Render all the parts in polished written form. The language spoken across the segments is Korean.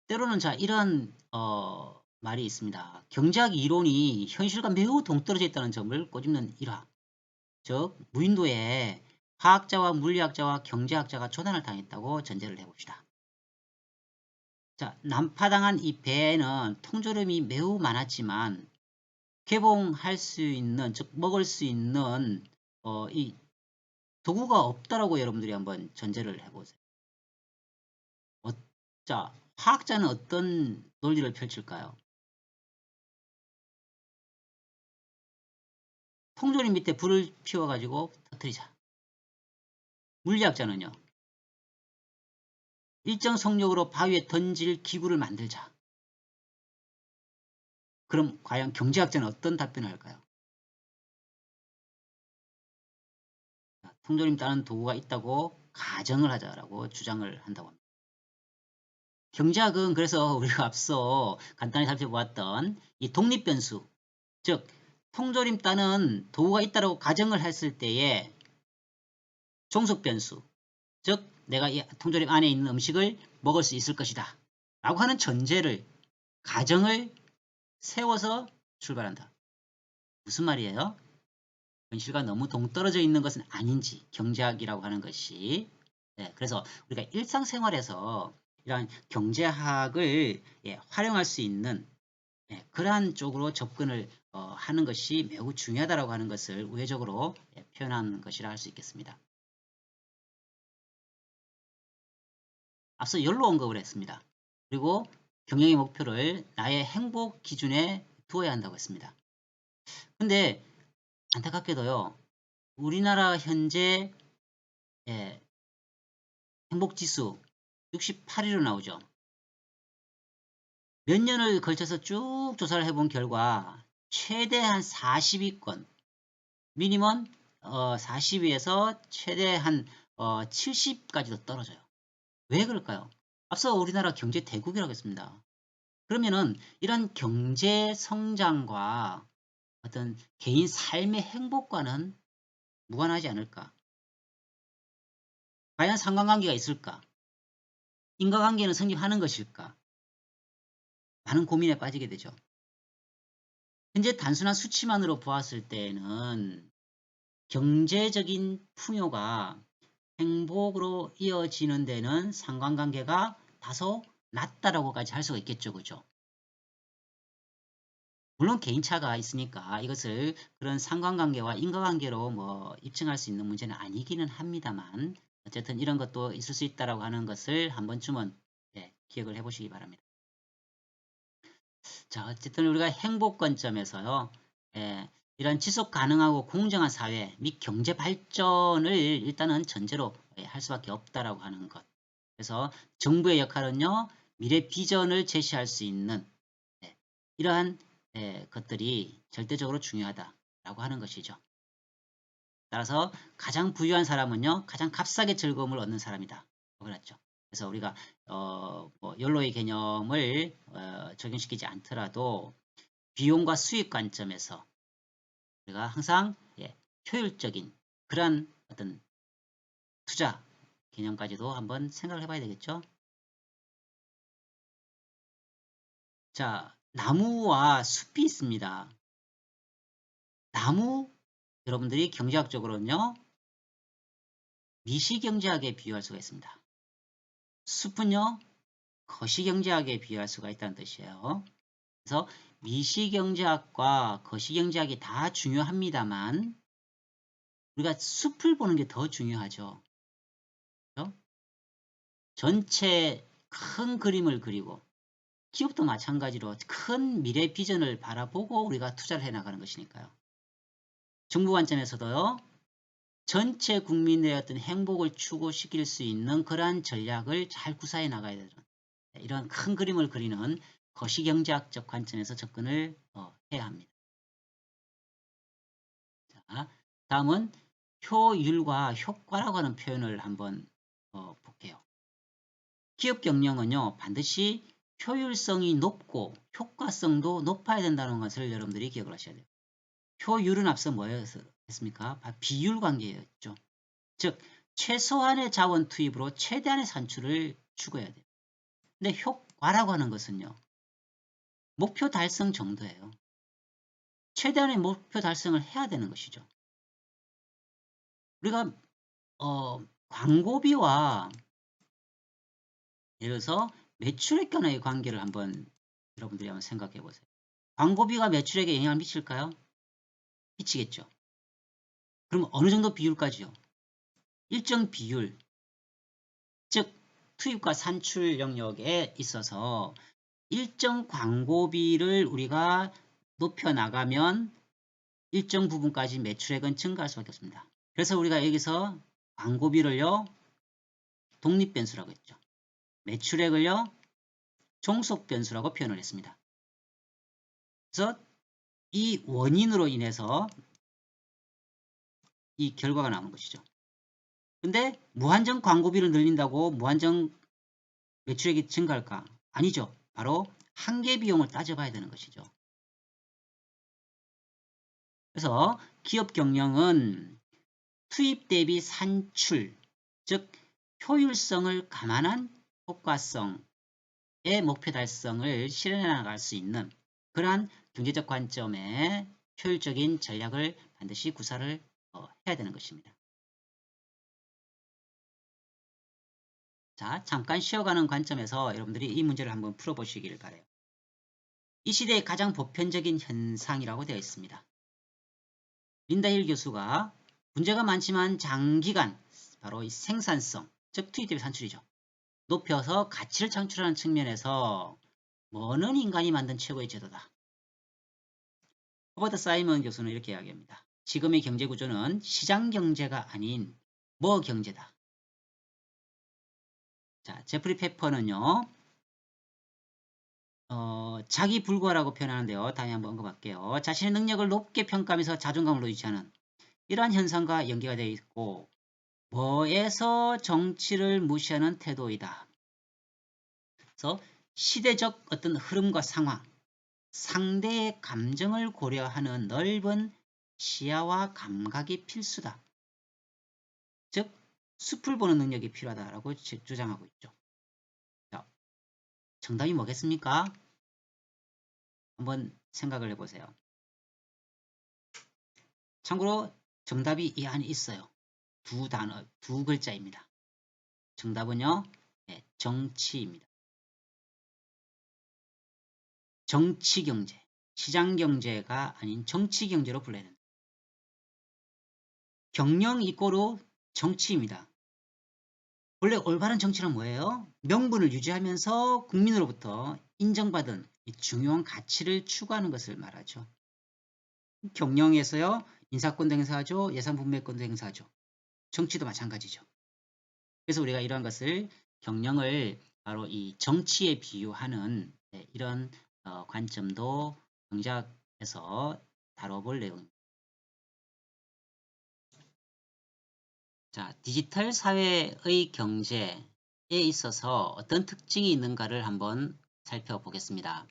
때로는 자 이런 말이 있습니다. 경제학 이론이 현실과 매우 동떨어져 있다는 점을 꼬집는 일화. 즉 무인도에 화학자와 물리학자와 경제학자가 조난을 당했다고 전제를 해봅시다. 자, 난파당한 이 배에는 통조림이 매우 많았지만 개봉할 수 있는, 즉 먹을 수 있는 이 도구가 없다라고 여러분들이 한번 전제를 해보세요. 자, 화학자는 어떤 논리를 펼칠까요? 통조림 밑에 불을 피워가지고 터뜨리자. 물리학자는요. 일정 속력으로 바위에 던질 기구를 만들자. 그럼 과연 경제학자는 어떤 답변을 할까요? 통조림 따는 도구가 있다고 가정을 하자라고 주장을 한다고 합니다. 경제학은 그래서 우리가 앞서 간단히 살펴보았던 이 독립변수, 즉 통조림 따는 도구가 있다고 가정을 했을 때에 종속변수, 즉 내가 이 통조림 안에 있는 음식을 먹을 수 있을 것이다 라고 하는 전제를, 가정을 세워서 출발한다. 무슨 말이에요? 현실과 너무 동떨어져 있는 것은 아닌지, 경제학이라고 하는 것이. 네, 그래서 우리가 일상생활에서 이러한 경제학을 활용할 수 있는 그러한 쪽으로 접근을 하는 것이 매우 중요하다고 하는 것을 우회적으로 표현한 것이라 할 수 있겠습니다. 앞서 연로 언급을 했습니다. 그리고 경영의 목표를 나의 행복 기준에 두어야 한다고 했습니다. 근데 안타깝게도요, 우리나라 현재 행복지수 68위로 나오죠. 몇 년을 걸쳐서 쭉 조사를 해본 결과 최대 한 40위권, 미니멈 40위에서 최대 한 70까지도 떨어져요. 왜 그럴까요? 앞서 우리나라 경제 대국이라고 했습니다. 그러면은 이런 경제 성장과 어떤 개인 삶의 행복과는 무관하지 않을까? 과연 상관관계가 있을까? 인과관계는 성립하는 것일까? 많은 고민에 빠지게 되죠. 현재 단순한 수치만으로 보았을 때에는 경제적인 풍요가 행복으로 이어지는 데는 상관관계가 다소 낮다라고까지 할 수가 있겠죠. 그죠? 물론 개인차가 있으니까 이것을 그런 상관관계와 인과관계로 뭐 입증할 수 있는 문제는 아니기는 합니다만, 어쨌든 이런 것도 있을 수 있다라고 하는 것을 한 번쯤은 기억을 해 보시기 바랍니다. 자, 어쨌든 우리가 행복 관점에서요, 이런 지속 가능하고 공정한 사회 및 경제 발전을 일단은 전제로 할 수밖에 없다라고 하는 것. 그래서 정부의 역할은요, 미래 비전을 제시할 수 있는 이러한 것들이 절대적으로 중요하다라고 하는 것이죠. 따라서 가장 부유한 사람은요, 가장 값싸게 즐거움을 얻는 사람이다. 그랬죠. 그래서 우리가 뭐 욜로의 개념을 적용시키지 않더라도 비용과 수익 관점에서 우리가 항상 효율적인 그러한 어떤 투자 개념까지도 한번 생각을 해봐야 되겠죠. 자, 나무와 숲이 있습니다. 나무, 여러분들이 경제학적으로는요, 미시경제학에 비유할 수가 있습니다. 숲은요, 거시경제학에 비유할 수가 있다는 뜻이에요. 그래서 미시경제학과 거시경제학이 다 중요합니다만 우리가 숲을 보는 게 더 중요하죠. 그렇죠? 전체 큰 그림을 그리고 기업도 마찬가지로 큰 미래 비전을 바라보고 우리가 투자를 해나가는 것이니까요. 정부 관점에서도요. 전체 국민의 어떤 행복을 추구시킬 수 있는 그러한 전략을 잘 구사해 나가야 되는 이런 큰 그림을 그리는 거시경제학적 관점에서 접근을 해야 합니다. 자, 다음은 효율과 효과라고 하는 표현을 한번 볼게요. 기업 경영은요, 반드시 효율성이 높고 효과성도 높아야 된다는 것을 여러분들이 기억을 하셔야 돼요. 효율은 앞서 뭐였습니까? 비율 관계였죠. 즉 최소한의 자원 투입으로 최대한의 산출을 추구해야 돼요. 근데 과라고 하는 것은요. 목표 달성 정도예요. 최대한의 목표 달성을 해야 되는 것이죠. 우리가 광고비와 예를 들어서 매출액 간의 관계를 한번 여러분들이 한번 생각해 보세요. 광고비가 매출액에 영향을 미칠까요? 미치겠죠. 그럼 어느 정도 비율까지요? 일정 비율, 즉 투입과 산출 영역에 있어서 일정 광고비를 우리가 높여나가면 일정 부분까지 매출액은 증가할 수밖에 없습니다. 그래서 우리가 여기서 광고비를요, 독립변수라고 했죠. 매출액을요, 종속변수라고 표현을 했습니다. 그래서 이 원인으로 인해서 이 결과가 나오는 것이죠. 근데 무한정 광고비를 늘린다고 무한정 매출액이 증가할까? 아니죠. 바로 한계 비용을 따져봐야 되는 것이죠. 그래서 기업 경영은 투입 대비 산출, 즉 효율성을 감안한 효과성의 목표 달성을 실현해 나갈 수 있는 그러한 경제적 관점의 효율적인 전략을 반드시 구사를 해야 되는 것입니다. 자, 잠깐 쉬어가는 관점에서 여러분들이 이 문제를 한번 풀어보시기를 바라요. 이 시대의 가장 보편적인 현상이라고 되어 있습니다. 린다힐 교수가 문제가 많지만 장기간 바로 이 생산성, 즉 투입 대비 산출이죠. 높여서 가치를 창출하는 측면에서 뭐는 인간이 만든 최고의 제도다. 허버트 사이먼 교수는 이렇게 이야기합니다. 지금의 경제 구조는 시장 경제가 아닌 뭐 경제다. 자, 제프리 페퍼는요. 자기 불과라고 표현하는데요. 다음에 한번 언급할게요. 자신의 능력을 높게 평가하면서 자존감을 유지하는 이러한 현상과 연계가 되어 있고 뭐에서 정치를 무시하는 태도이다. 그래서 시대적 어떤 흐름과 상황, 상대의 감정을 고려하는 넓은 시야와 감각이 필수다. 즉 숲을 보는 능력이 필요하다라고 주장하고 있죠. 자, 정답이 뭐겠습니까? 한번 생각을 해보세요. 참고로 정답이 이 안에 있어요. 두 단어, 두 글자입니다. 정답은요. 네, 정치입니다. 정치경제, 시장경제가 아닌 정치경제로 불러야 됩니다. 경영 이꼬르 정치입니다. 원래 올바른 정치란 뭐예요? 명분을 유지하면서 국민으로부터 인정받은 중요한 가치를 추구하는 것을 말하죠. 경영에서요. 인사권도 행사하죠. 예산분배권도 행사하죠. 정치도 마찬가지죠. 그래서 우리가 이러한 것을 경영을 바로 이 정치에 비유하는 이런 관점도 경제학에서 다뤄볼 내용입니다. 자, 디지털 사회의 경제에 있어서 어떤 특징이 있는가를 한번 살펴보겠습니다.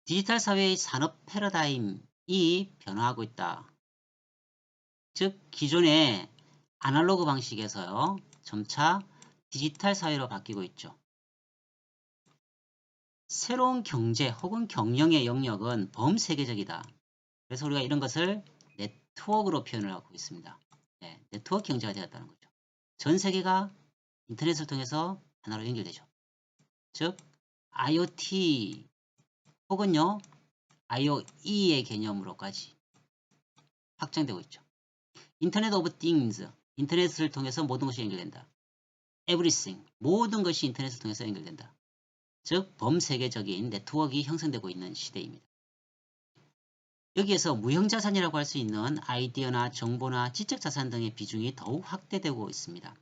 디지털 사회의 산업 패러다임이 변화하고 있다. 즉 기존의 아날로그 방식에서요. 점차 디지털 사회로 바뀌고 있죠. 새로운 경제 혹은 경영의 영역은 범세계적이다. 그래서 우리가 이런 것을 네트워크로 표현을 하고 있습니다. 네, 네트워크 경제가 되었다는 거죠. 전 세계가 인터넷을 통해서 하나로 연결되죠. 즉 IoT 혹은요 IoE의 개념으로까지 확장되고 있죠. 인터넷 오브 띵스, 인터넷을 통해서 모든 것이 연결된다. Everything, 모든 것이 인터넷을 통해서 연결된다. 즉 범세계적인 네트워크가 형성되고 있는 시대입니다. 여기에서 무형자산이라고 할 수 있는 아이디어나 정보나 지적자산 등의 비중이 더욱 확대되고 있습니다.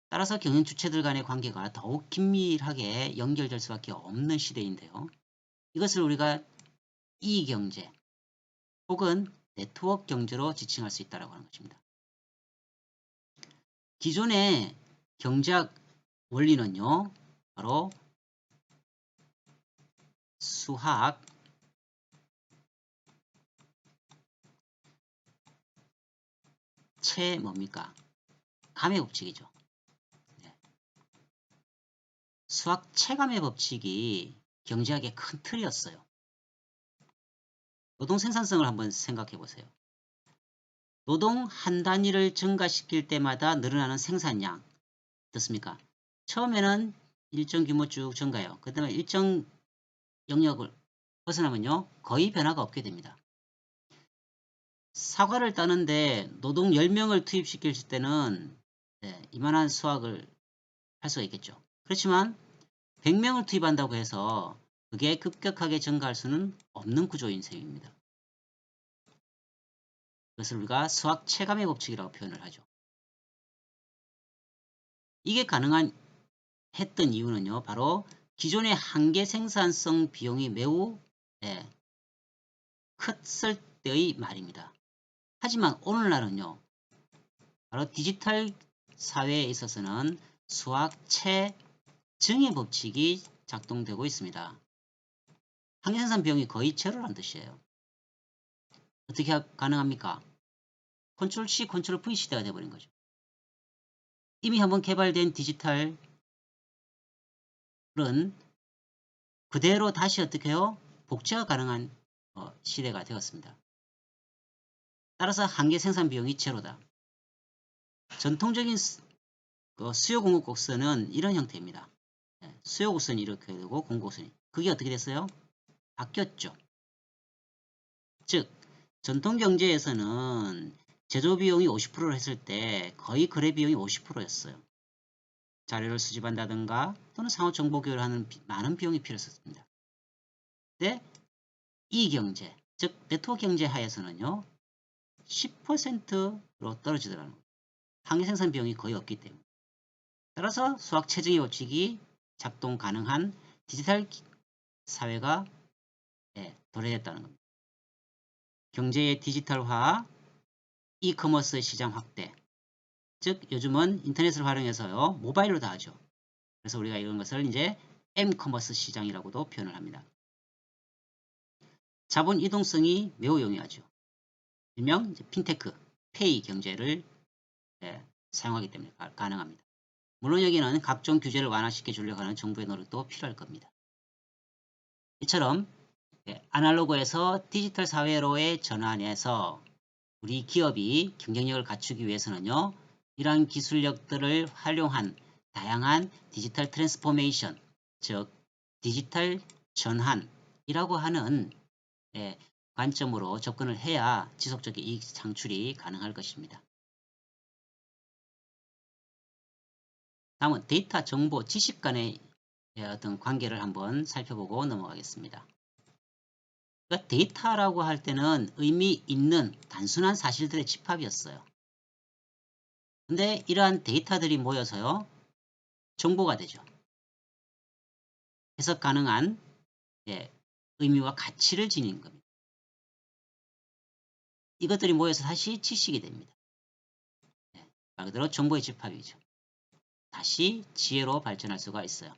따라서 경영 주체들 간의 관계가 더욱 긴밀하게 연결될 수밖에 없는 시대인데요. 이것을 우리가 이경제 혹은 네트워크 경제로 지칭할 수 있다고 하는 것입니다. 기존의 경제학 원리는요. 바로 수학, 뭡니까? 감의 법칙이죠. 네. 수학 체감의 법칙이 경제학의 큰 틀이었어요. 노동 생산성을 한번 생각해 보세요. 노동 한 단위를 증가시킬 때마다 늘어나는 생산량. 어떻습니까? 처음에는 일정 규모 쭉 증가해요. 그 다음에 일정 영역을 벗어나면요. 거의 변화가 없게 됩니다. 사과를 따는데 노동 10명을 투입시킬 때는 이만한 수확을 할 수가 있겠죠. 그렇지만 100명을 투입한다고 해서 그게 급격하게 증가할 수는 없는 구조인 셈입니다. 그것을 우리가 수학 체감의 법칙이라고 표현을 하죠. 이게 가능한 했던 이유는요. 바로 기존의 한계 생산성 비용이 매우 컸을 때의 말입니다. 하지만 오늘날은요. 바로 디지털 사회에 있어서는 수학 체증의 법칙이 작동되고 있습니다. 한계 생산 비용이 거의 제로라는 뜻이에요. 어떻게 가능합니까? 컨트롤 C, 컨트롤 V 시대가 되어버린 거죠. 이미 한번 개발된 디지털은 그대로 다시 어떻게 해요? 복제가 가능한 시대가 되었습니다. 따라서 한계 생산 비용이 제로다. 전통적인 수요 공급 곡선은 이런 형태입니다. 수요 곡선이 이렇게 되고 공급 곡선이. 그게 어떻게 됐어요? 바뀌었죠. 즉 전통 경제에서는 제조 비용이 50%를 했을 때 거의 거래 비용이 50%였어요. 자료를 수집한다든가 또는 상호 정보 교류를 하는 많은 비용이 필요했습니다. 근데 이 경제, 즉 네트워크 경제 하에서는요. 10%로 떨어지더라는 거예요. 항해 생산 비용이 거의 없기 때문에. 따라서 수학 체증의 법칙이 작동 가능한 디지털 사회가 도래했다는 겁니다. 경제의 디지털화, 이커머스 시장 확대, 즉 요즘은 인터넷을 활용해서요 모바일로 다 하죠. 그래서 우리가 이런 것을 이제 M커머스 시장이라고도 표현을 합니다. 자본 이동성이 매우 용이하죠. 일명 핀테크, 페이 경제를 사용하기 때문에 가능합니다. 물론 여기는 각종 규제를 완화시켜 주려고 하는 정부의 노력도 필요할 겁니다. 이처럼 아날로그에서 디지털 사회로의 전환에서 우리 기업이 경쟁력을 갖추기 위해서는요. 이러한 기술력들을 활용한 다양한 디지털 트랜스포메이션, 즉 디지털 전환이라고 하는 관점으로 접근을 해야 지속적인 이익 창출이 가능할 것입니다. 다음은 데이터, 정보, 지식 간의 어떤 관계를 한번 살펴보고 넘어가겠습니다. 그러니까 데이터라고 할 때는 의미 있는 단순한 사실들의 집합이었어요. 근데 이러한 데이터들이 모여서요. 정보가 되죠. 해석 가능한 의미와 가치를 지닌 겁니다. 이것들이 모여서 다시 지식이 됩니다. 말 그대로 정보의 집합이죠. 다시 지혜로 발전할 수가 있어요.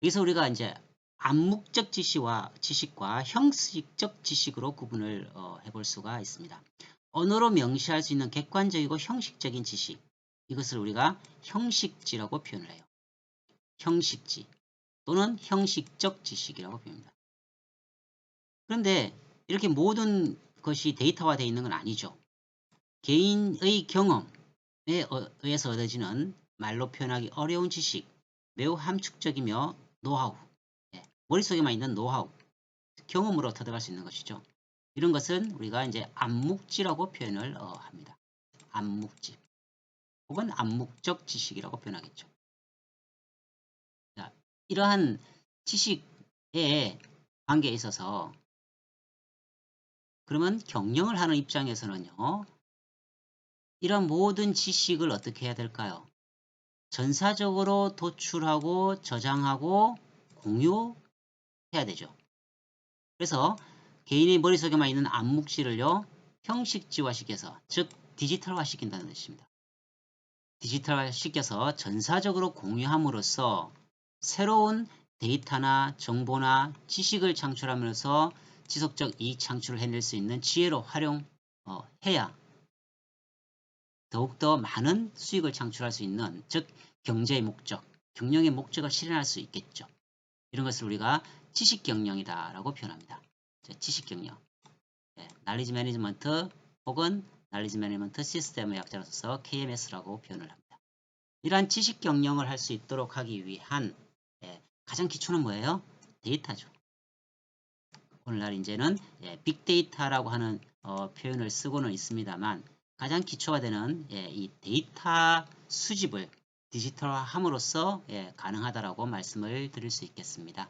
여기서 우리가 이제 암묵적 지식과 형식적 지식으로 구분을 해볼 수가 있습니다. 언어로 명시할 수 있는 객관적이고 형식적인 지식, 이것을 우리가 형식지라고 표현을 해요. 형식지 또는 형식적 지식이라고 표현합니다. 그런데 이렇게 모든 것이 데이터화되어 있는 건 아니죠. 개인의 경험에 의해서 얻어지는 말로 표현하기 어려운 지식, 매우 함축적이며 노하우, 머릿속에만 있는 노하우, 경험으로 터득할 수 있는 것이죠. 이런 것은 우리가 이제 암묵지라고 표현을 합니다. 암묵지 혹은 암묵적 지식이라고 표현하겠죠. 자, 이러한 지식의 관계에 있어서 그러면 경영을 하는 입장에서는요. 이런 모든 지식을 어떻게 해야 될까요? 전사적으로 도출하고 저장하고 공유해야 되죠. 그래서 개인의 머릿속에만 있는 암묵지를요. 형식지화시켜서 즉 디지털화시킨다는 뜻입니다. 디지털화시켜서 전사적으로 공유함으로써 새로운 데이터나 정보나 지식을 창출하면서 지속적 이익 창출을 해낼 수 있는 지혜로 활용해야 더욱더 많은 수익을 창출할 수 있는 즉 경제의 목적, 경영의 목적을 실현할 수 있겠죠. 이런 것을 우리가 지식 경영이다 라고 표현합니다. 지식 경영. knowledge management 혹은 knowledge management 시스템의 약자로 써서 KMS라고 표현을 합니다. 이러한 지식 경영을 할 수 있도록 하기 위한 가장 기초는 뭐예요? 데이터죠. 오늘날 이제는 빅데이터라고 하는 표현을 쓰고는 있습니다만 가장 기초가 되는 이 데이터 수집을 디지털화함으로써 가능하다라고 말씀을 드릴 수 있겠습니다.